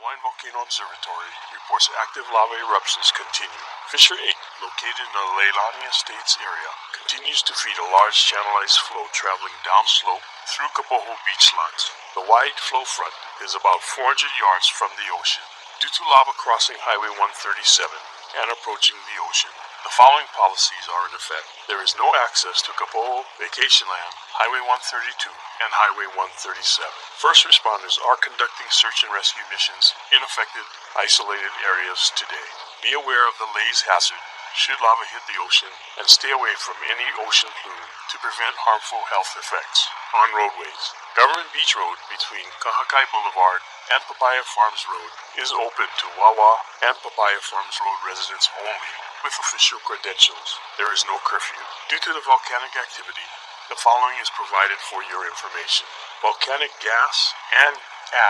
Hawaiian Volcano Observatory reports active lava eruptions continue. Fissure 8, located in the Leilani Estates area, continues to feed a large channelized flow traveling downslope through Kapoho beach lines. The wide flow front is about 400 yards from the ocean. Due to lava crossing Highway 137 and approaching the ocean, the following policies are in effect. There is no access to Kapoho, Vacation Land, Highway 132, and Highway 137. First responders are conducting search and rescue missions in affected, isolated areas today. Be aware of the laze hazard should lava hit the ocean, and stay away from any ocean plume to prevent harmful health effects. On roadways, Government Beach Road between Kahakai Boulevard and Papaya Farms Road is open to Wawa and Papaya Farms Road residents only with official credentials. There is no curfew. Due to the volcanic activity, the following is provided for your information. Volcanic gas and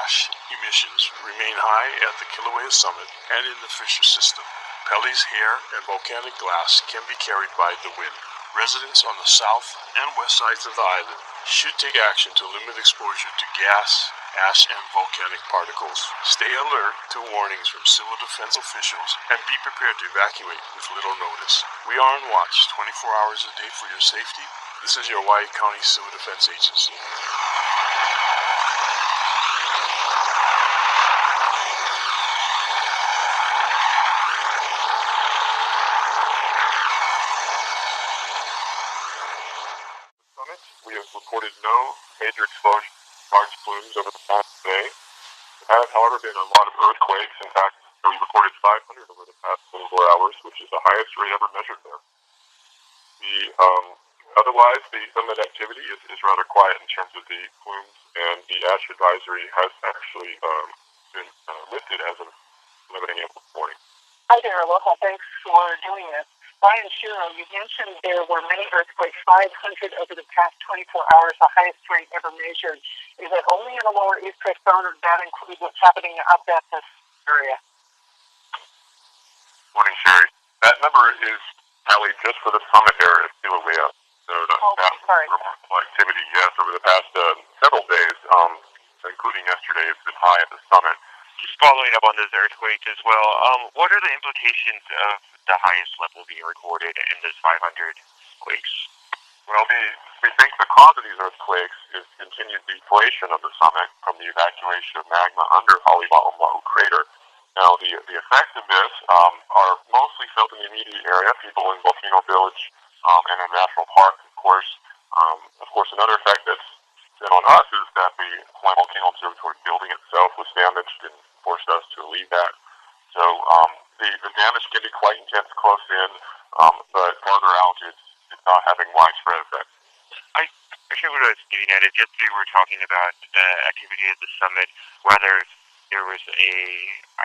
ash emissions remain high at the Kilauea summit and in the Fissure system. Pellies, hair, and volcanic glass can be carried by the wind. Residents on the south and west sides of the island should take action to limit exposure to gas, ash, and volcanic particles. Stay alert to warnings from civil defense officials and be prepared to evacuate with little notice. We are on watch 24 hours a day for your safety. This is your Hawaii County Civil Defense Agency. We have reported no major explosions, large plumes over the past day. There have, however, been a lot of earthquakes. In fact, we reported 500 over the past 24 hours, which is the highest rate ever measured there. Otherwise, the summit activity is rather quiet in terms of the plumes, and the ash advisory has actually been lifted as of 11 a.m. this morning. Hi there, aloha. Thanks for doing this. Brian Shiro, you mentioned there were many earthquakes, 500 over the past 24 hours, the highest rate ever measured. Is that only in the lower East Coast zone, or does that include what's happening up at this area? Morning, Sherry. That number is tallied just for the summit area of Kilauea. So that's remarkable activity, yes, over the past several days, including yesterday, it's been high at the summit. Just following up on those earthquakes as well, what are the implications of the highest level being recorded in this 500 quakes? Well, we think the cause of these earthquakes is continued deflation of the summit from the evacuation of magma under Haliba'omahu crater. Now, the effects of this are mostly felt in the immediate area, people in Volcano Village and in National Park, of course. Another effect that's been on us is that the Hawaiian Volcano Observatory building itself was damaged and forced us to leave that. So the damage can be quite intense close in, but farther out it's not having widespread effects. I actually what I was getting at is yesterday we were talking about activity at the summit, whether there was a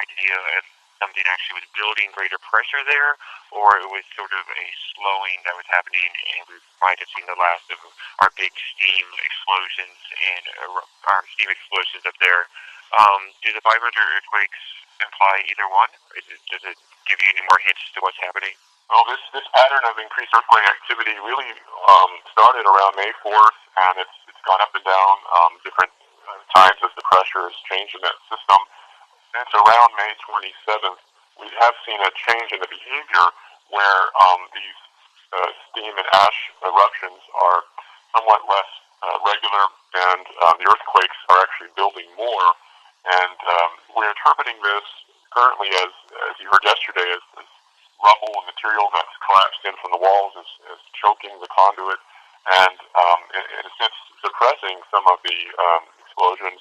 idea of something actually was building greater pressure there, or it was sort of a slowing that was happening, and we might have seen the last of our big steam explosions and our steam explosions up there. Do the 500 earthquakes imply either one? Does it give you any more hints to what's happening? Well, this pattern of increased earthquake activity really started around May 4th, and it's gone up and down different times as the pressure has changed in that system. Since around May 27th, we have seen a change in the behavior where these steam and ash eruptions are somewhat less regular, and the earthquakes are actually building more. And we're interpreting this currently as you heard yesterday, as rubble and material that's collapsed in from the walls is choking the conduit and, in a sense, suppressing some of the explosions.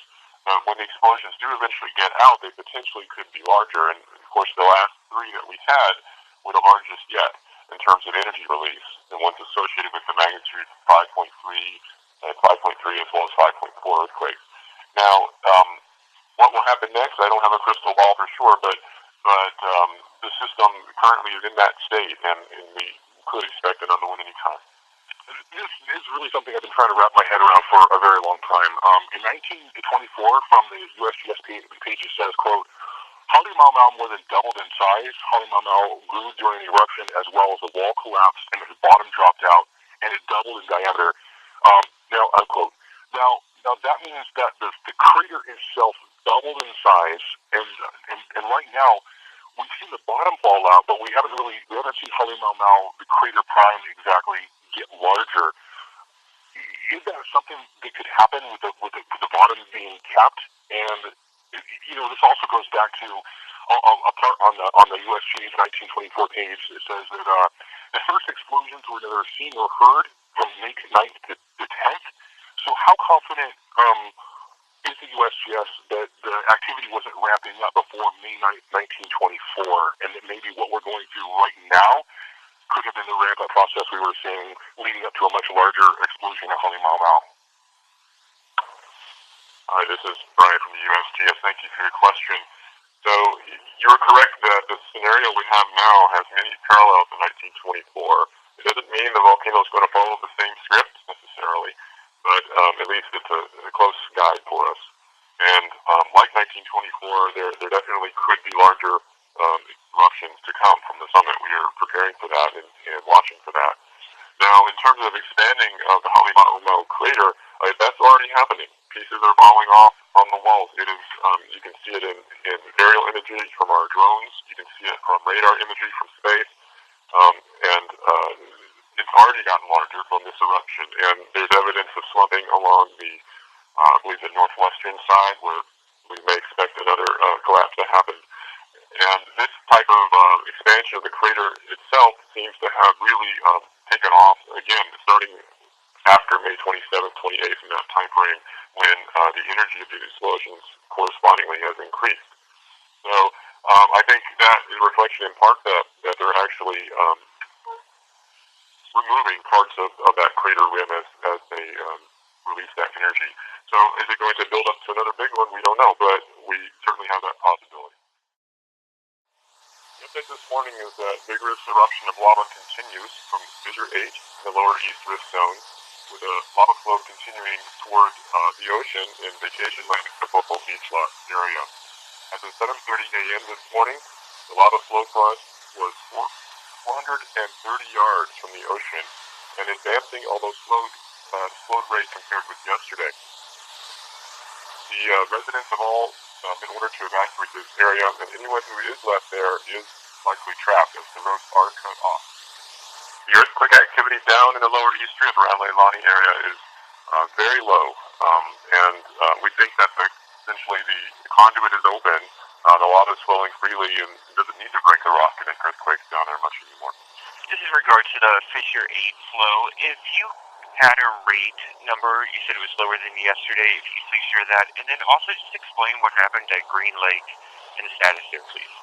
When the explosions do eventually get out, they potentially could be larger. And, of course, the last three that we had were the largest yet in terms of energy release. The ones associated with the magnitude 5.3 and 5.3 as well as 5.4 earthquakes. Now, what will happen next, I don't have a crystal ball for sure, but the system currently is in that state, and we could expect another one anytime. This is really something I've been trying to wrap my head around for a very long time. In 1924, from the USGS page, it says, quote, Halemaumau more than doubled in size. Halemaumau grew during the eruption as well as the wall collapsed and the bottom dropped out, and it doubled in diameter. Now, unquote. Now that means that the crater itself doubled in size, and right now we've seen the bottom fall out, but we haven't seen Halemaumau, the crater prime, exactly get larger. Is that something that could happen with the bottom being capped? And this also goes back to a part on the USG's 1924 page. It says that the first explosions were neither seen nor heard from May 9th to the 10th. So how confident is the USGS that the activity wasn't ramping up before May 9th, 1924, and that maybe what we're going through right now could have been the ramp-up process we were seeing leading up to a much larger explosion at Halemaumau? Hi, this is Brian from the USGS. Thank you for your question. So you're correct that the scenario we have now has many parallels to 1924. It doesn't mean the volcano is going to follow the same script necessarily, but at least it's a close guide for us. And like 1924, there definitely could be larger eruptions to come from the summit. We are preparing for that and watching for that. Now, in terms of expanding of the Halemaumau crater, that's already happening. Pieces are falling off on the walls. It is, you can see it in aerial imagery from our drones. You can see it from radar imagery from space. And it's already gotten larger from this eruption. And there's evidence of slumping along the, I believe, the northwestern side, where we may expect another collapse to happen. And this type of expansion of the crater itself seems to have really taken off, again, starting after May 27th, 28th, in that time frame, when the energy of these explosions correspondingly has increased. So I think that is a reflection in part that they're actually removing parts of that crater rim as they release that energy. So is it going to build up to another big one? We don't know, but we certainly have that possibility. The update this morning is that vigorous eruption of lava continues from Fissure 8 in the lower east rift zone, with a lava flow continuing toward the ocean in Vacation Land Acapulco Beach Lot area. As of 7:30 a.m. this morning, the lava flow front was 430 yards from the ocean and advancing, although slowed rate compared with yesterday. The residents have all been ordered to evacuate this area, and anyone who is left there is likely trapped as the roads are cut off. The earthquake activity down in the lower east rift around Leilani area is very low, and we think that essentially the conduit is open, the lava is flowing freely, and it doesn't need to break the rock to make earthquakes down there much anymore. Just in regards to the Fissure 8 flow, if you had a rate number, you said it was lower than yesterday, if you could please share that, and then also just explain what happened at Green Lake and the status there, please.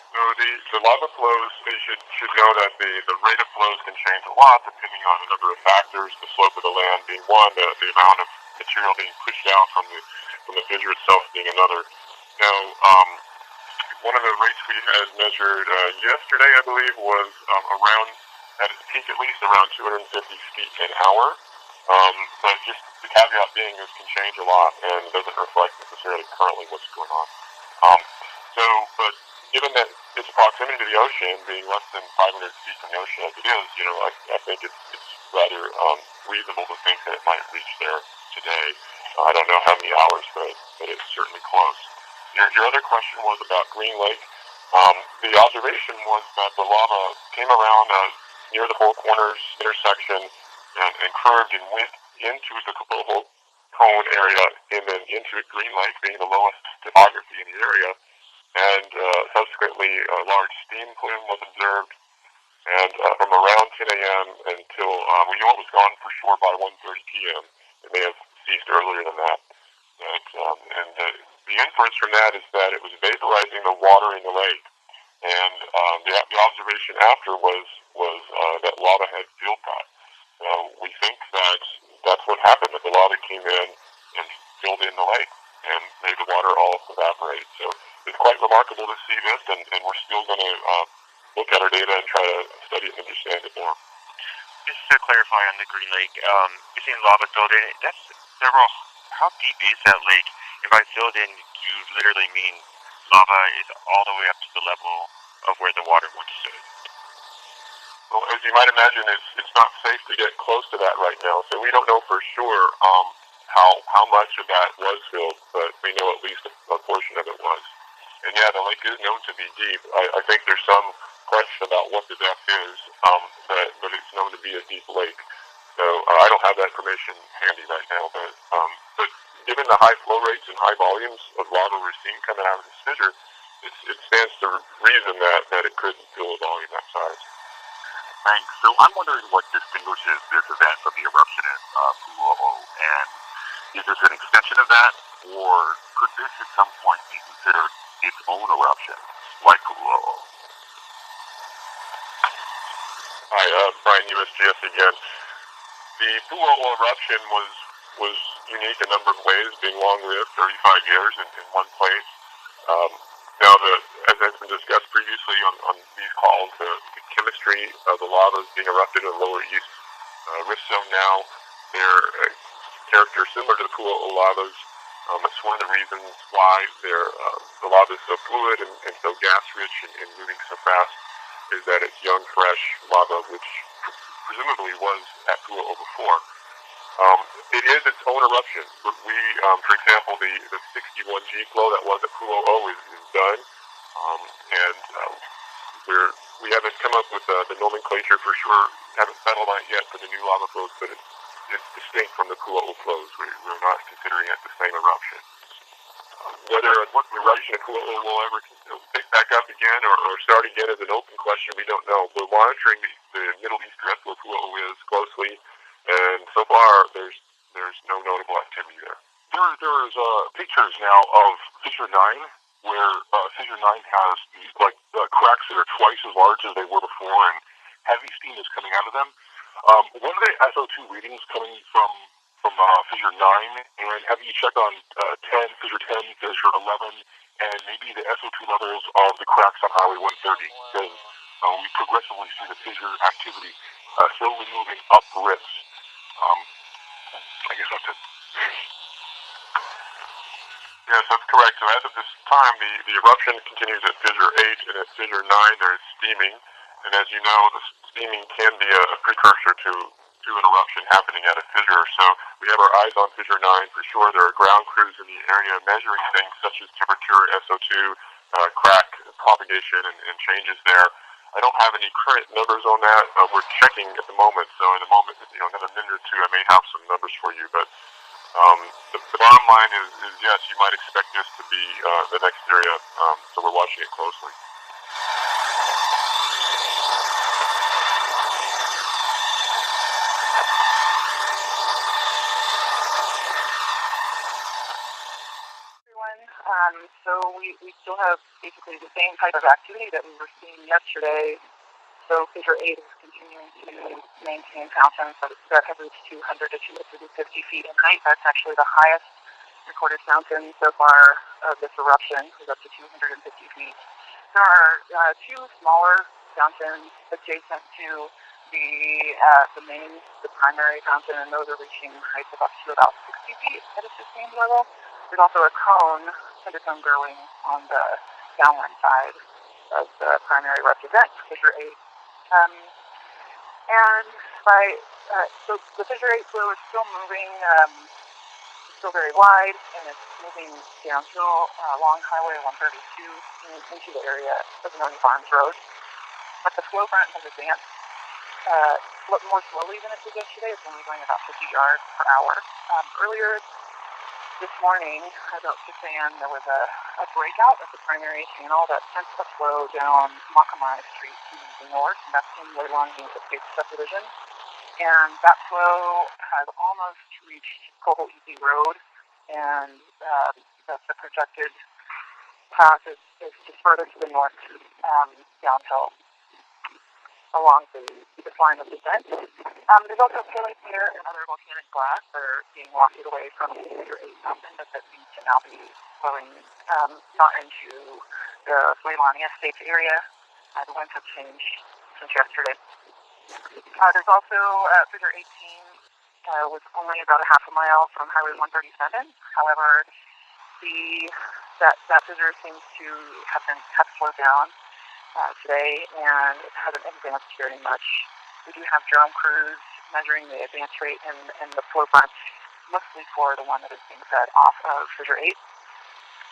So the lava flows, they should know that the rate of flows can change a lot depending on a number of factors, the slope of the land being one, the amount of material being pushed out from the fissure itself being another. Now, one of the rates we had measured yesterday, I believe, was around, at its peak at least, around 250 feet an hour. But just the caveat being this can change a lot and doesn't reflect necessarily currently what's going on. But given that its proximity to the ocean, being less than 500 feet from the ocean as it is, I think it's rather reasonable to think that it might reach there today. I don't know how many hours, but it's certainly close. Your other question was about Green Lake. The observation was that the lava came around near the Four Corners intersection and curved and went into the Capulco cone area and then into Green Lake, being the lowest topography in the area. And subsequently, a large steam plume was observed. And from around 10 a.m. until we knew it was gone for sure by 1:30 p.m. It may have ceased earlier than that. And the inference from that is that it was vaporizing the water in the lake. And the observation after was that lava had filled that. We think that that's what happened, that the lava came in and filled in the lake and made the water all evaporate. So it's quite remarkable to see this, and we're still going to look at our data and try to study it and understand it more. Just to clarify on the Green Lake, you're saying lava filled in. That's several. How deep is that lake? And by filled in, you literally mean lava is all the way up to the level of where the water once stood. Well, as you might imagine, it's not safe to get close to that right now, so we don't know for sure. how much of that was filled, but we know at least a portion of it was. And yeah, the lake is known to be deep. I think there's some question about what the depth is, but it's known to be a deep lake. So I don't have that information handy right now, but given the high flow rates and high volumes of lava we're seeing coming out of this fissure, it stands to reason that it could fill a volume that size. Thanks. So I'm wondering what distinguishes this event from the eruption in Pu'u'o, and is this an extension of that, or could this at some point be considered its own eruption, like Pu'u'o? Hi, Brian, USGS again. The Pu'u'o eruption was unique a number of ways, being long-lived, 35 years in one place. Now, as has been discussed previously on these calls, the chemistry of the lavas being erupted in the lower east rift zone now, their character similar to the Pu'u'o lavas. It's one of the reasons why the lava is so fluid and so gas-rich and moving so fast, is that it's young, fresh lava, which presumably was at Pu'u'o before. It is its own eruption. We, for example, the 61G flow that was at Pu'u'o is done, and we haven't come up with the nomenclature for sure, haven't settled on it yet for the new lava flows, but it's distinct from the Pu'u'o flows. We're not considering it the same eruption. Whether what the eruption of Pu'u'o will ever pick back up again or start again is an open question. We don't know. We're monitoring the Middle East drift where Pu'u'o is closely, and so far there's no notable activity there. There's pictures now of Fissure 9, where Fissure 9 has these cracks that are twice as large as they were before, and heavy steam is coming out of them. What are the SO2 readings coming from Fissure 9, and have you checked on Fissure 10, Fissure 11, and maybe the SO2 levels of the cracks on Highway 130? Because we progressively see the fissure activity slowly moving up rifts. I guess that's it. Yes, that's correct. So as of this time, the eruption continues at Fissure 8, and at Fissure 9 there's steaming. And as you know, the steaming can be a precursor to an eruption happening at a fissure. So we have our eyes on Fissure 9 for sure. There are ground crews in the area measuring things such as temperature, SO2, crack propagation, and changes there. I don't have any current numbers on that. We're checking at the moment. So in a moment, another minute or two, I may have some numbers for you. But the bottom line is yes, you might expect this to be the next area. So we're watching it closely. So we still have basically the same type of activity that we were seeing yesterday. So Fissure 8 is continuing to maintain fountains that have reached 200 to 250 feet in height. That's actually the highest recorded fountain so far of this eruption, is up to 250 feet. There are two smaller fountains adjacent to the primary fountain, and those are reaching heights of up to about 60 feet at a sustained level. There's also a undercone growing on the downwind side of the primary erupt event, Fissure 8. So the Fissure 8 flow is still moving, still very wide, and it's moving downhill along Highway 132 into the area of Noni Farms Road. But the flow front has advanced more slowly than it did yesterday. It's only going about 50 yards per hour. Earlier this morning, about 6 a.m., there was a breakout of the primary channel that sent the flow down Makamai Street to the north, and that's in Leilani Estate Subdivision. And that flow has almost reached Koho'iki Road, and the projected path is just further to the north, downhill along the line of descent. There's also filling here and other volcanic glass that are being wafted away from the Fissure 8 mountain that seems to now be flowing not into the Leilani Estates area. The winds have changed since yesterday. There's also Fissure 18 was only about a half a mile from Highway 137. However, that fissure seems to have slowed down today, and it hasn't advanced very much. We do have drone crews measuring the advance rate and the flow front mostly for the one that is being fed off of Fissure 8.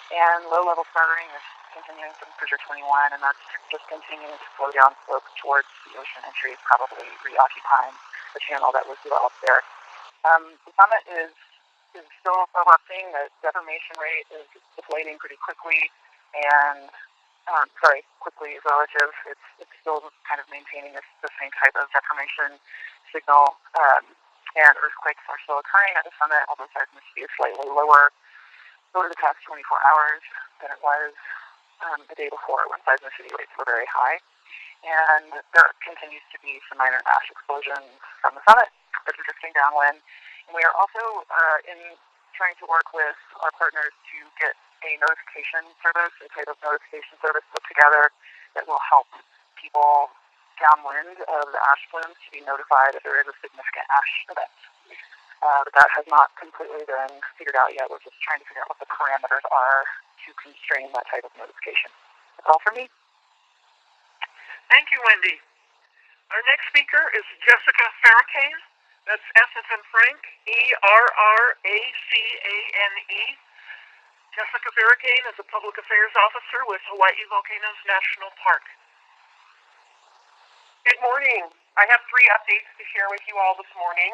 And low-level sputtering is continuing from Fissure 21, and that's just continuing to flow down slope towards the ocean entry, probably reoccupying the channel that was developed there. The summit is still erupting. The deformation rate is deflating pretty quickly, and quickly is relative. It's still kind of maintaining the same type of deformation signal, and earthquakes are still occurring at the summit, although seismicity is slightly lower over the past 24 hours than it was the day before when seismicity rates were very high. And there continues to be some minor ash explosions from the summit that are drifting downwind. And we are also trying to work with our partners to get a notification service, a type of notification service put together that will help people downwind of the ash plumes to be notified if there is a significant ash event. But that has not completely been figured out yet. We're just trying to figure out what the parameters are to constrain that type of notification. That's all for me. Thank you, Wendy. Our next speaker is Jessica Farrakane. That's S as in Frank, E-R-R-A-C-A-N-E. Jessica Farrakane is a public affairs officer with Hawaii Volcanoes National Park. Good morning. I have 3 updates to share with you all this morning.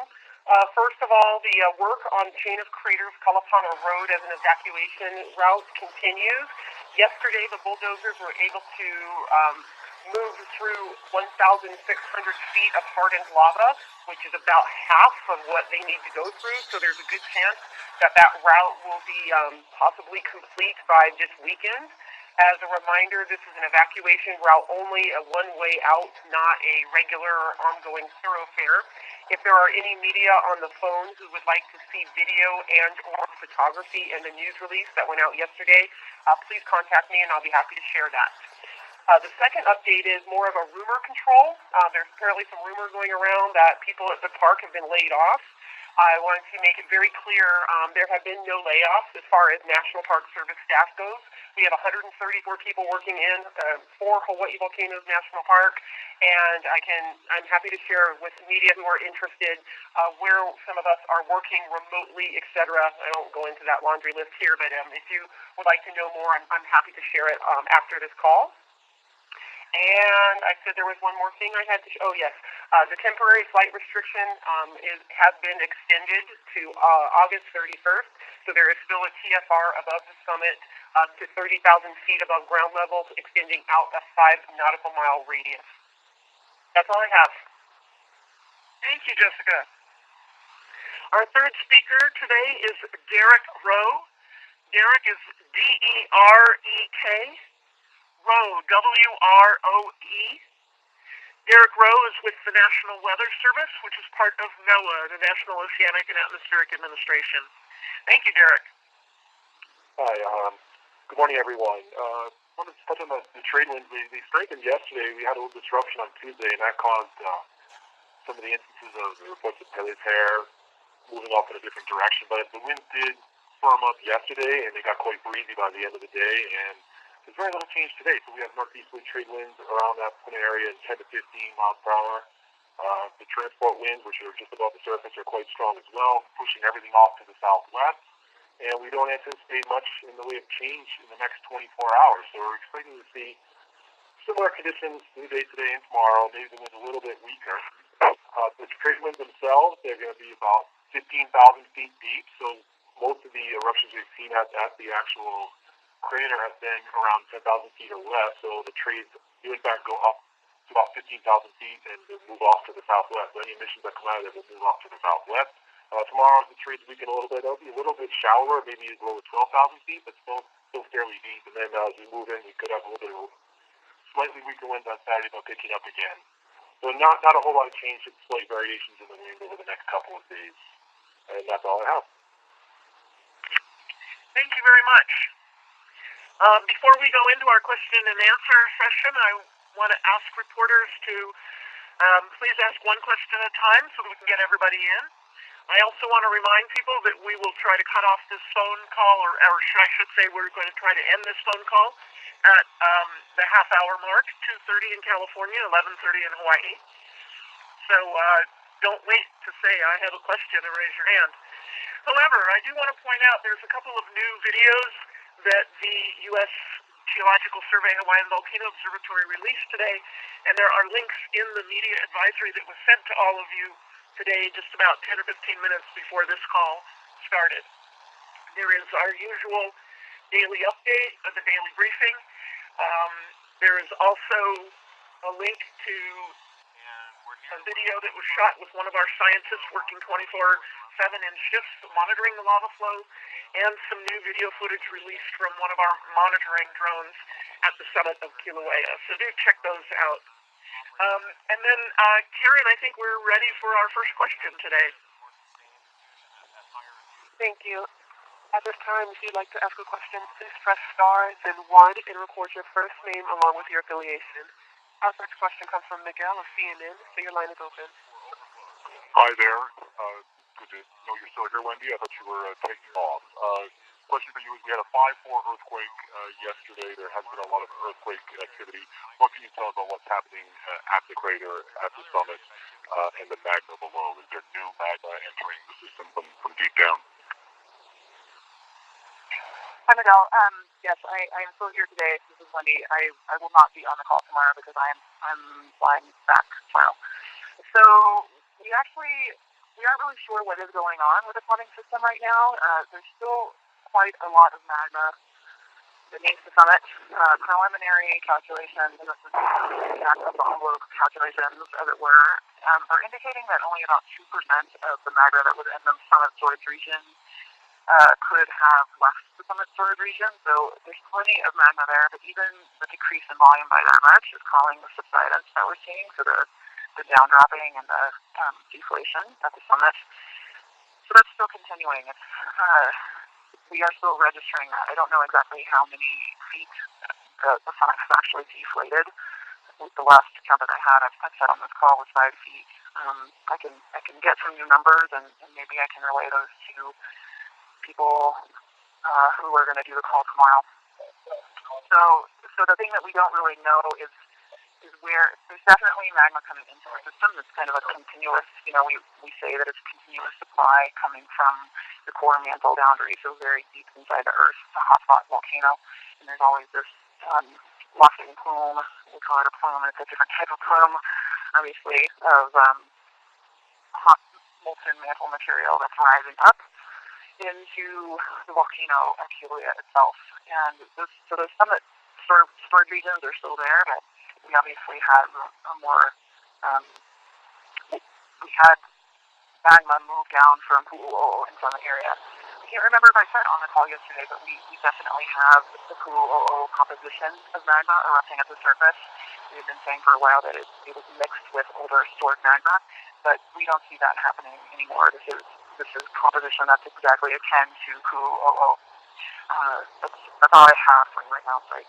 First of all, the work on Chain of Craters Kalapana Road as an evacuation route continues. Yesterday, the bulldozers were able to move through 1,600 feet of hardened lava, which is about half of what they need to go through. So there's a good chance that that route will be possibly complete by this weekend. As a reminder, this is an evacuation route only, a one-way out, not a regular ongoing thoroughfare. If there are any media on the phone who would like to see video and or photography in the news release that went out yesterday, please contact me and I'll be happy to share that. The second update is more of a rumor control. There's apparently some rumor going around that people at the park have been laid off. I wanted to make it very clear there have been no layoffs as far as National Park Service staff goes. We have 134 people working for Hawaii Volcanoes National Park, and I'm happy to share with media who are interested where some of us are working remotely, etc. I won't go into that laundry list here, but if you would like to know more, I'm happy to share it after this call. And I said there was one more thing I had to show. Oh, yes. The temporary flight restriction has been extended to August 31st. So there is still a TFR above the summit to 30,000 feet above ground level, extending out a 5 nautical mile radius. That's all I have. Thank you, Jessica. Our third speaker today is Derek Rowe. Derek is D-E-R-E-K. Rowe, W-R-O-E. Derek Rowe is with the National Weather Service, which is part of NOAA, the National Oceanic and Atmospheric Administration. Thank you, Derek. Hi, good morning, everyone. I wanted to touch on the trade winds. They strengthened yesterday. We had a little disruption on Tuesday, and that caused some of the instances of the reports of Pele's hair moving off in a different direction. But the winds did firm up yesterday, and they got quite breezy by the end of the day, and there's very little change today. So we have northeasterly trade winds around that area in 10 to 15 miles per hour. The transport winds, which are just above the surface, are quite strong as well, pushing everything off to the southwest. And we don't anticipate much in the way of change in the next 24 hours. So we're expecting to see similar conditions today and tomorrow, maybe the winds a little bit weaker. The trade winds themselves, they're going to be about 15,000 feet deep. So most of the eruptions we've seen at the actual crater has been around 10,000 feet or less, so the trades do in fact go up to about 15,000 feet and move off to the southwest. So any emissions that come out of there will move off to the southwest. Tomorrow, as the trades weaken a little bit, they'll be a little bit shallower, maybe as low as 12,000 feet, but still fairly deep. And then as we move in, we could have a little bit of slightly weaker winds on Saturday, but picking up again. So not a whole lot of change, just slight variations in the wind over the next couple of days. And that's all I have. Thank you very much. Before we go into our question and answer session, I want to ask reporters to please ask one question at a time so that we can get everybody in. I also want to remind people that we will try to cut off this phone call, or I should say we're going to try to end this phone call at the half-hour mark, 2:30 in California, 11:30 in Hawaii. So don't wait to say I have a question and raise your hand. However, I do want to point out there's a couple of new videos that the U.S. Geological Survey Hawaiian Volcano Observatory released today, and there are links in the media advisory that was sent to all of you today just about 10 or 15 minutes before this call started. There is our usual daily update, the daily briefing. There is also a link to a video that was shot with one of our scientists working 24/7 in shifts monitoring the lava flow, and some new video footage released from one of our monitoring drones at the summit of Kilauea. So do check those out. And then, Karen, I think we're ready for our first question today. Thank you. At this time, if you'd like to ask a question, please press star, then 1, and record your first name along with your affiliation. Our first question comes from Miguel of CNN, so your line is open. Hi there. Good to know you're still here, Wendy. I thought you were taking off. Question for you is, we had a 5.4 earthquake yesterday. There has been a lot of earthquake activity. What can you tell us about what's happening at the crater, at the summit, and the magma below? Is there new magma entering the system from deep down? Hi, Miguel. Yes, I am still here today. This is Wendy. I will not be on the call tomorrow because I'm flying back tomorrow. So we aren't really sure what is going on with the plumbing system right now. There's still quite a lot of magma beneath the summit. Preliminary calculations, and this is back of the envelope calculations, as it were, are indicating that only about 2% of the magma that was in the summit storage region could have left the summit storage region. So there's plenty of magma there, but even the decrease in volume by that much is calling the subsidence that we're seeing, so the downdropping and the deflation at the summit. So that's still continuing. We are still registering that. I don't know exactly how many feet the summit has actually deflated. With the last count that I had, I've said on this call was 5 feet. I can get some new numbers, and maybe I can relay those to people who are going to do the call tomorrow. So the thing that we don't really know is where there's definitely magma coming into our system. It's kind of a continuous, we say that it's a continuous supply coming from the core mantle boundary, so very deep inside the earth. It's a hotspot volcano, and there's always this wafting plume. We call it a plume. It's a different type of plume, obviously, of hot molten mantle material that's rising up into the volcano at Kilauea itself. And so those summit storage regions are still there, but we obviously have a more, we had magma move down from Pu'u'o'o in some area. I can't remember if I said on the call yesterday, but we definitely have the Pu'u'o'o composition of magma erupting at the surface. We've been saying for a while that it was mixed with older stored magma, but we don't see that happening anymore. This is composition that's exactly akin to Pu'u'o'o. That's all I have for you right now. Sorry.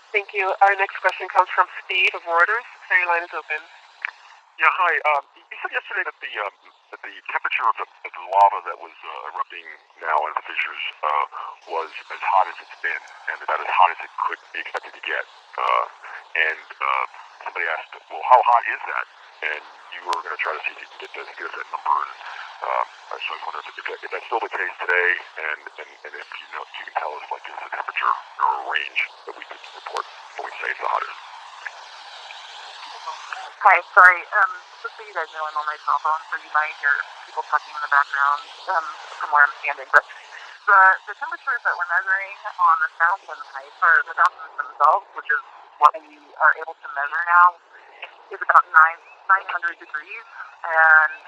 Thank you. Our next question comes from Steve of Reuters, so your line is open. Yeah, hi. You said yesterday that the temperature of the lava that was erupting now in the fissures was as hot as it's been, and about as hot as it could be expected to get. And somebody asked, well, how hot is that? And you were going to try to see if you can get us that number. And so I was wondering if that's still the case today, and if you can tell us, like, is the temperature or a range that we could report when we say it's the hottest. Hi, sorry. Just so you guys know, I'm on my cell phone, so you might hear people talking in the background from where I'm standing. But the temperatures that we're measuring on the fountain height, or the fountains themselves, which is what we are able to measure now, is about 900 degrees. And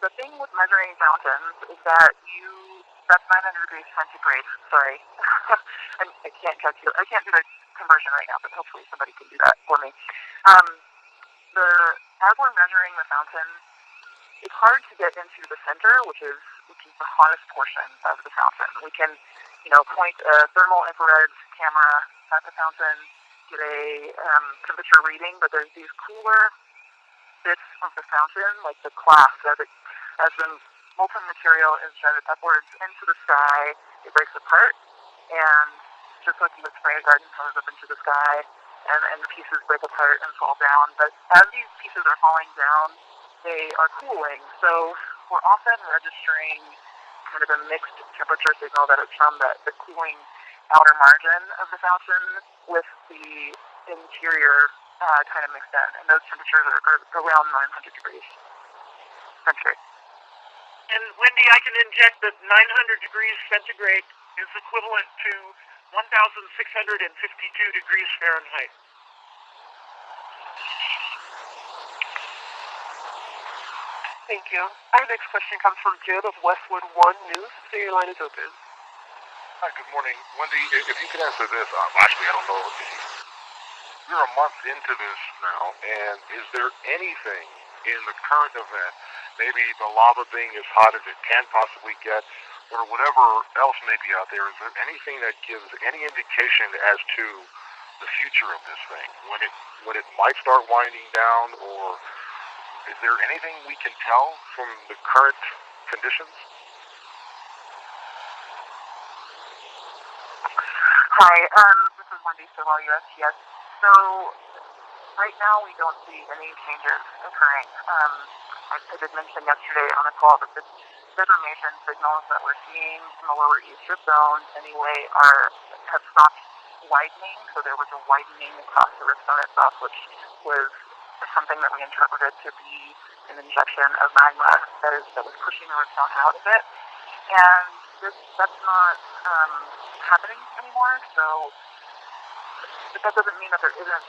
the thing with measuring fountains is that that's 900 degrees centigrade. Sorry. I can't calculate. I can't do the conversion right now, but hopefully somebody can do that for me. As we're measuring the fountain, it's hard to get into the center, which is the hottest portion of the fountain. We can, point a thermal infrared camera at the fountain, get a temperature reading, but there's these cooler bits of the fountain, like the glass, as the molten material is jetted upwards into the sky, it breaks apart, and just like you would spray a garden hose up into the sky, and the pieces break apart and fall down. But as these pieces are falling down they are cooling. So we're often registering kind of a mixed temperature signal that is from the cooling outer margin of the fountain with the interior kind of mixed in. And those temperatures are around 900 degrees centigrade. And Wendy, I can inject that 900 degrees centigrade is equivalent to 1,652 degrees Fahrenheit. Thank you. Our next question comes from Jim of Westwood One News. So your line is open. Hi, good morning. Wendy, if you could answer this, actually, I don't know. You're a month into this now, and is there anything in the current event, maybe the lava being as hot as it can possibly get, or whatever else may be out there, is there anything that gives any indication as to the future of this thing? When it might start winding down, or is there anything we can tell from the current conditions? Hi, this is Wendy Stovall, USGS. So right now we don't see any changes occurring. I did mention yesterday on the call that the deformation signals that we're seeing in the lower east drift zone anyway have stopped widening. So there was a widening across the rift zone itself, which was something that we interpreted to be an injection of magma that was pushing the rift zone out a bit. And that's not happening anymore. So but that doesn't mean that there isn't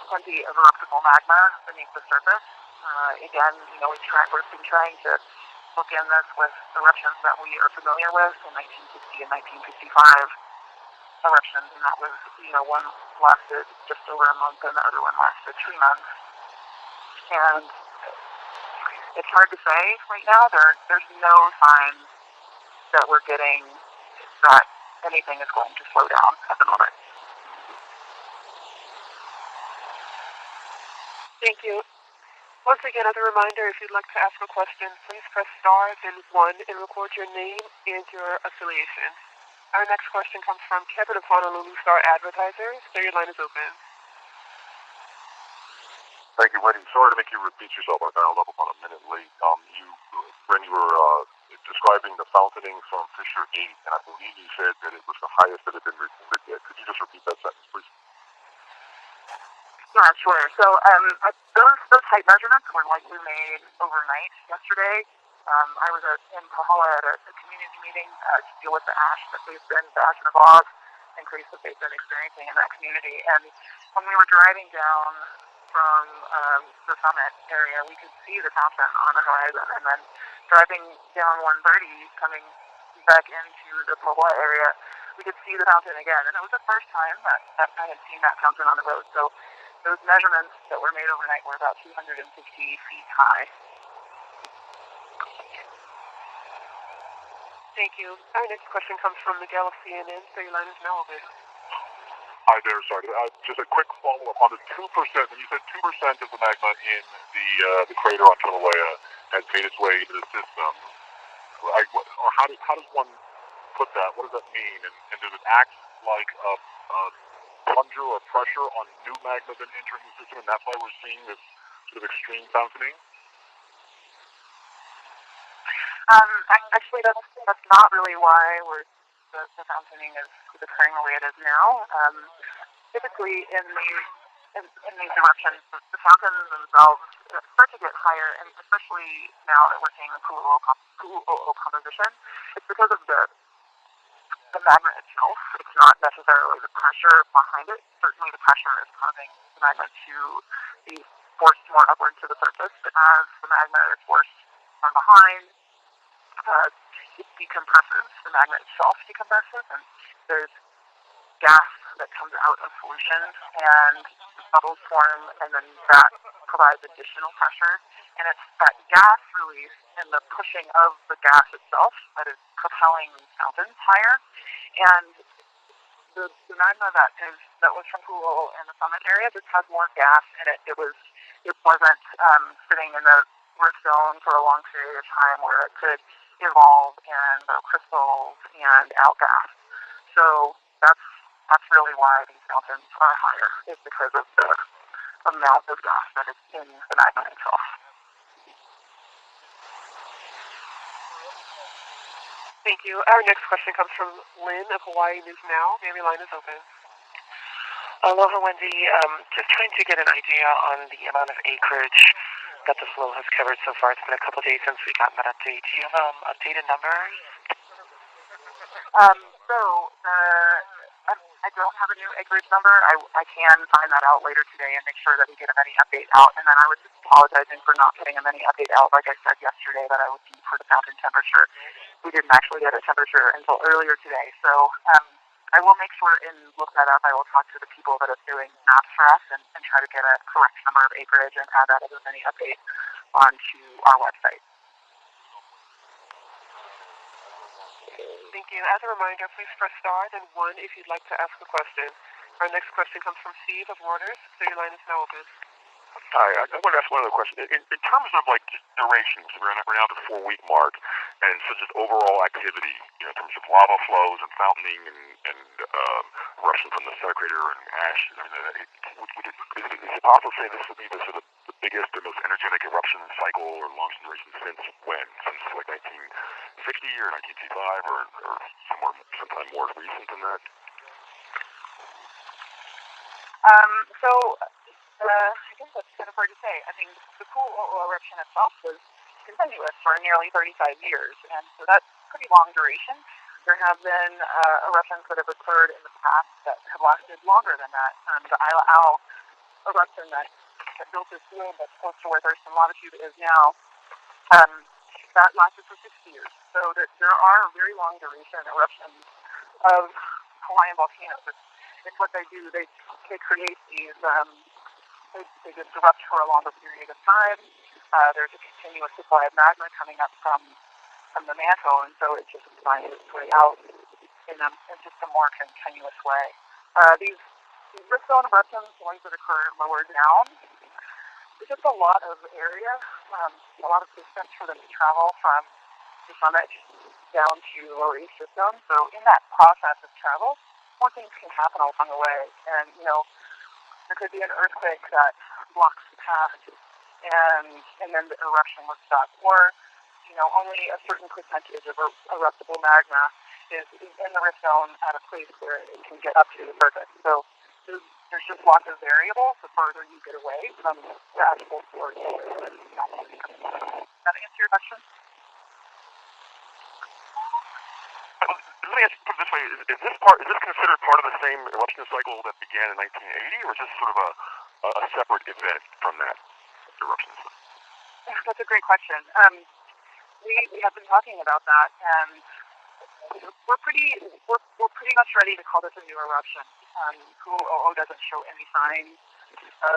plenty of eruptible magma beneath the surface. Again, we've been trying to look in this with eruptions that we are familiar with, the 1960 and 1955 eruptions, and that was, one lasted just over a month and the other one lasted 3 months. And it's hard to say right now. There's no signs that we're getting that anything is going to slow down at the moment. Thank you. Once again, as a reminder, if you'd like to ask a question, please press star, then 1, and record your name and your affiliation. Our next question comes from Kevin of Honolulu Star Advertisers. So your line is open. Thank you, Wendy. Sorry to make you repeat yourself. I dialed up about a minute late. When you were describing the fountaining from Fissure 8, and I believe you said that it was the highest that had been recorded yet. Could you just repeat that sentence, please? Yeah, sure. So those height measurements were likely made overnight yesterday. I was in Kahala at a community meeting to deal with the ash that the ash and the fog increase that they've been experiencing in that community. And when we were driving down from the summit area, we could see the fountain on the horizon. And then driving down 130, coming back into the Pahoa area, we could see the fountain again. And it was the first time that I had seen that fountain on the road. So those measurements that were made overnight were about 250 feet high. Thank you. Our next question comes from Miguel of CNN. So your line is now open. Hi there, sorry. Just a quick follow-up on the 2%. When you said 2% of the magma in the crater on Kilauea has made its way into the system, or how does one put that? What does that mean? And does it act like a plunger or pressure on new magma then entering the system, and that's why we're seeing this sort of extreme fountaining? Actually, that's not really why the fountaining is occurring the way it is now. Typically, in these eruptions, the fountains themselves start to get higher, and especially now that we're seeing the Pu'u'o composition, it's because of the magma itself. It's not necessarily the pressure behind it. Certainly the pressure is causing the magma to be forced more upward to the surface, but as the magma is forced from behind, it decompresses. The magma itself decompresses, and there's gas that comes out of solution, and bubbles form, and then that provides additional pressure. And it's that gas release and the pushing of the gas itself that is propelling fountains higher. And the magma that was from Pu'u'o and the summit area just has more gas in it. It wasn't sitting in the rift zone for a long period of time where it could evolve and crystals and outgas. So that's really why these fountains are higher, is because of the amount of gas that is in the magma itself. Thank you. Our next question comes from Lynn of Hawaii News Now. Ma'am, your line is open. Aloha, Wendy. Just trying to get an idea on the amount of acreage that the flow has covered so far. It's been a couple of days since we got that update. Do you have updated numbers? I don't have a new acreage number. I can find that out later today and make sure that we get a mini update out. And then I was just apologizing for not getting a mini update out. Like I said yesterday, that I was due for the fountain temperature. We didn't actually get a temperature until earlier today. So I will make sure and look that up. I will talk to the people that are doing maps for us and try to get a correct number of acreage and add that as a mini update onto our website. Thank you. As a reminder, please press star then 1 if you'd like to ask a question. Our next question comes from Steve of Reuters. So your line is now open. Hi, I want to ask one other question. In terms of like just durations, we're now at the 4-week mark, and so just overall activity, in terms of lava flows and fountaining and eruption from the star crater and ash. Is it possible to say this would be the sort of the biggest or most energetic eruption cycle or longest duration since when? Since like 1960 or 1965 or sometime more recent than that? I guess that's kind of hard to say. I mean, the cool eruption itself was continuous for nearly 35 years, and so that's pretty long duration. There have been eruptions that have occurred in the past that have lasted longer than that. The Isla Owl eruption that built this dune that's close to where Thurston latitude is now, that lasted for 60 years. So there are very long duration eruptions of Hawaiian volcanoes. It's what they do. They create these. They just erupt for a longer period of time. There's a continuous supply of magma coming up from the mantle, and so it just finds its way out in just a more continuous way. These rift zone eruptions, the ones that occur lower down, there's just a lot of area, a lot of distance for them to travel from the summit down to the lower east rift zone. So in that process of travel, more things can happen along the way, and there could be an earthquake that blocks the path, and then the eruption would stop. Or, only a certain percentage of eruptible magma is in the rift zone at a place where it can get up to the surface. So there's just lots of variables the further you get away from the actual source. Does that answer your question? Let me ask, put it this way: is this considered part of the same eruption cycle that began in 1980, or is this sort of a separate event from that eruption cycle? That's a great question. We have been talking about that, and we're pretty much ready to call this a new eruption. Ku'u'o'o doesn't show any signs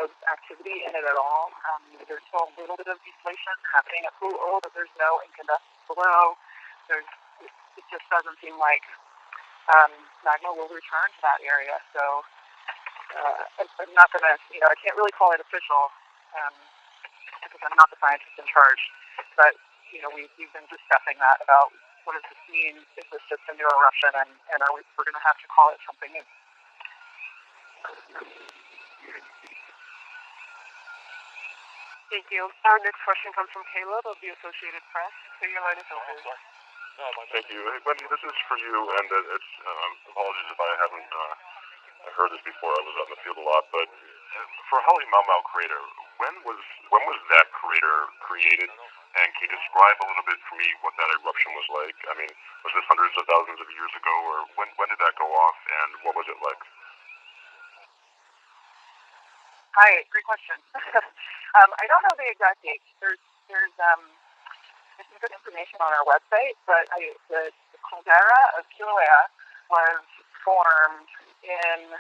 of activity in it at all. There's still a little bit of deflation happening at Ku'u'o'o, but there's no incandescence below. It just doesn't seem like magma will return to that area. So I'm not going to, I can't really call it official because I'm not the scientist in charge. But, we've been discussing that about what does this mean? Is this just a new eruption, and we're going to have to call it something new? Thank you. Our next question comes from Caleb of the Associated Press. So your line is open. Thank you. Hey, Wendy, this is for you, and it's apologies if I haven't heard this before. I was out in the field a lot, but for Halemaumau crater, when was that crater created? And can you describe a little bit for me what that eruption was like? I mean, was this hundreds of thousands of years ago, or when did that go off, and what was it like? Hi, great question. I don't know the exact date. There's some good information on our website, but the caldera of Kilauea was formed in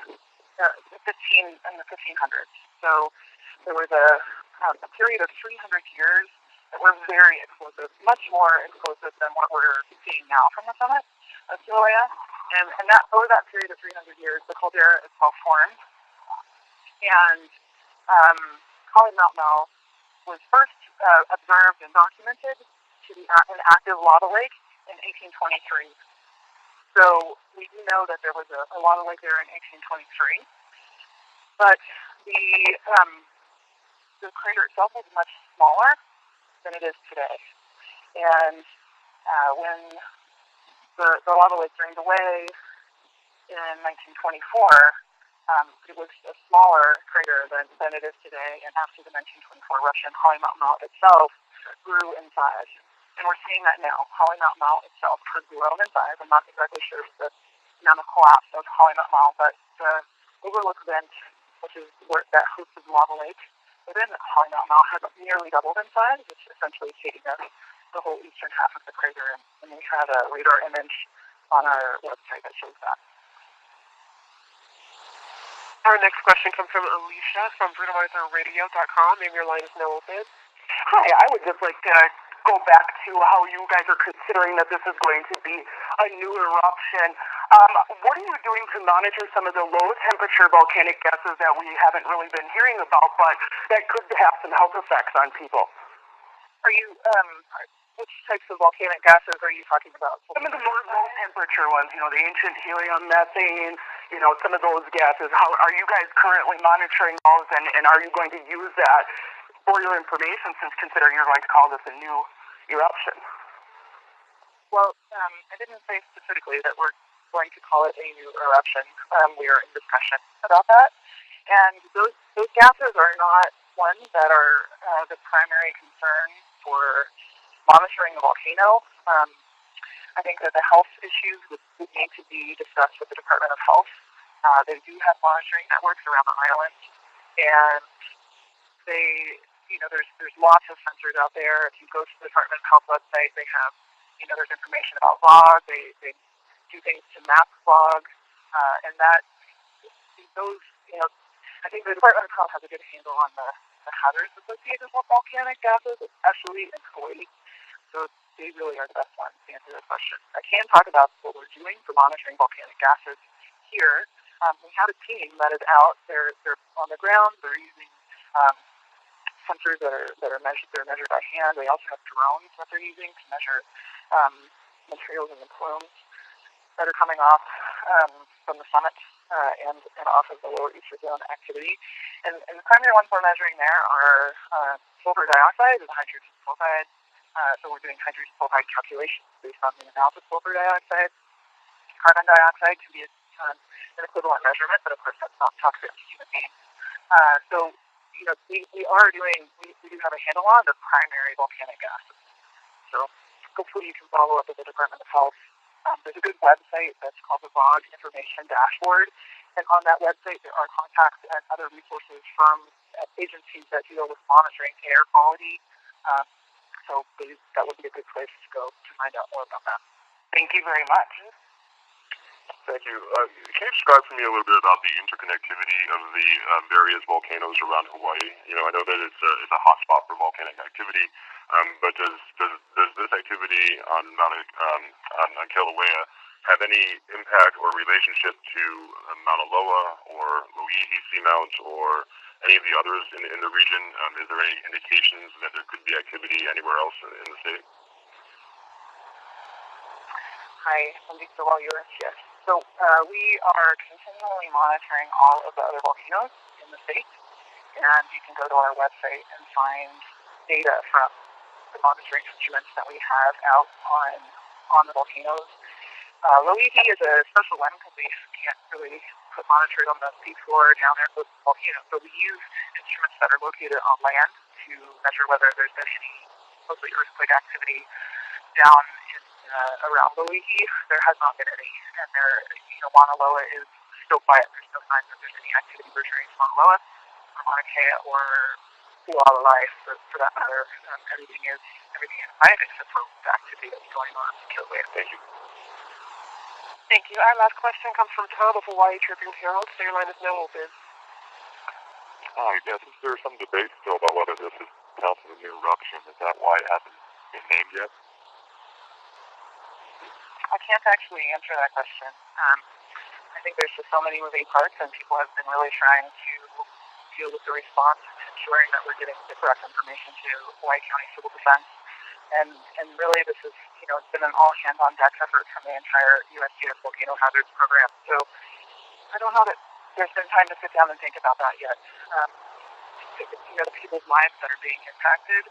the 1500s. So there was a period of 300 years that were very explosive, much more explosive than what we're seeing now from the summit of Kilauea. And that over that period of 300 years, the caldera itself formed. And Halemaumau was first observed and documented to be an active lava lake in 1823. So we do know that there was a lava lake there in 1823. But the crater itself was much smaller than it is today. And when the lava lake drained away in 1924, it was a smaller crater than it is today, and after the 1924 eruption, Holly Mountain Mount itself grew in size. And we're seeing that now. Holly Mountain Mount itself has grown in size. I'm not exactly sure if the amount of collapse of Holly Mountain Mount, but the overlook vent, which is where that hosted the lava lake, within Holly Mountain Mount has nearly doubled in size, which essentially is taking up the whole eastern half of the crater. And we have a radar image on our website that shows that. Our next question comes from Alicia from BrunoArthurRadio.com, and your line is now open. Hi, I would just like to go back to how you guys are considering that this is going to be a new eruption. What are you doing to monitor some of the low-temperature volcanic gases that we haven't really been hearing about, but that could have some health effects on people? Are you, which types of volcanic gases are you talking about? Some of the more low-temperature ones, the ancient helium, methane, some of those gases. How are you guys currently monitoring those, and are you going to use that for your information, since considering you're going to call this a new eruption? Well, I didn't say specifically that we're going to call it a new eruption. We are in discussion about that. And those gases are not ones that are the primary concern for monitoring a volcano. I think that the health issues would need to be discussed with the Department of Health. They do have monitoring networks around the island, and there's lots of sensors out there. If you go to the Department of Health website, they have, there's information about log. They do things to map log, and I think the Department of Health has a good handle on the hazards associated with volcanic gases, especially in Hawaii. So they really are the best ones to answer that question. I can talk about what we're doing for monitoring volcanic gases here. We have a team that is out. They're on the ground. They're using sensors that are measured by hand. They also have drones that they're using to measure materials in the plumes that are coming off from the summit and off of the lower eastern zone activity. And the primary ones we're measuring there are sulfur dioxide and hydrogen sulfide. So we're doing hydrogen sulfide calculations based on the amount of sulfur dioxide. Carbon dioxide can be an equivalent measurement, but of course that's not toxic to human beings. We do have a handle on the primary volcanic gases. So hopefully you can follow up with the Department of Health. There's a good website that's called the VOG Information Dashboard, and on that website there are contacts and other resources from agencies that deal with monitoring air quality. So that would be a good place to go to find out more about that. Thank you very much. Thank you. Can you describe for me a little bit about the interconnectivity of the various volcanoes around Hawaii? I know that it's a hotspot for volcanic activity, but does this activity on on Kilauea have any impact or relationship to Mauna Loa or Loihi Seamount or any of the others in the region? Is there any indications that there could be activity anywhere else in the state? Hi, I'm Lisa Wallier. Yes. So we are continually monitoring all of the other volcanoes in the state, and you can go to our website and find data from the monitoring instruments that we have out on the volcanoes. Loihi is a special one because we can't really put monitors on the seafloor down there close to the volcano. So we use instruments that are located on land to measure whether there's been any mostly earthquake activity down in around Loihi. There has not been any, and Mauna Loa is still quiet. There's no signs that there's any activity verging Mauna Loa or Mauna Kea or Hualalai for that matter. Everything is quiet except for the activity that's going on in Kilauea. Thank you. Thank you. Our last question comes from Tom of Hawaii Tribune Herald. So your line is now open. Hi, yes. Is there some debate still about whether this is counts as a new eruption? Is that why it hasn't been named yet? I can't actually answer that question. I think there's just so many moving parts, and people have been really trying to deal with the response and ensuring that we're getting the correct information to Hawaii County Civil Defense. And really, this is, it's been an all-hands-on-deck effort from the entire USGS Volcano Hazards Program. So I don't know that there's been time to sit down and think about that yet. The people's lives that are being impacted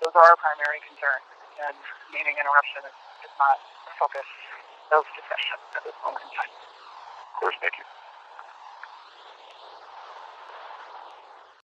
those are our primary concern, and naming an eruption is is not the focus of discussion at this moment in time. Of course, thank you.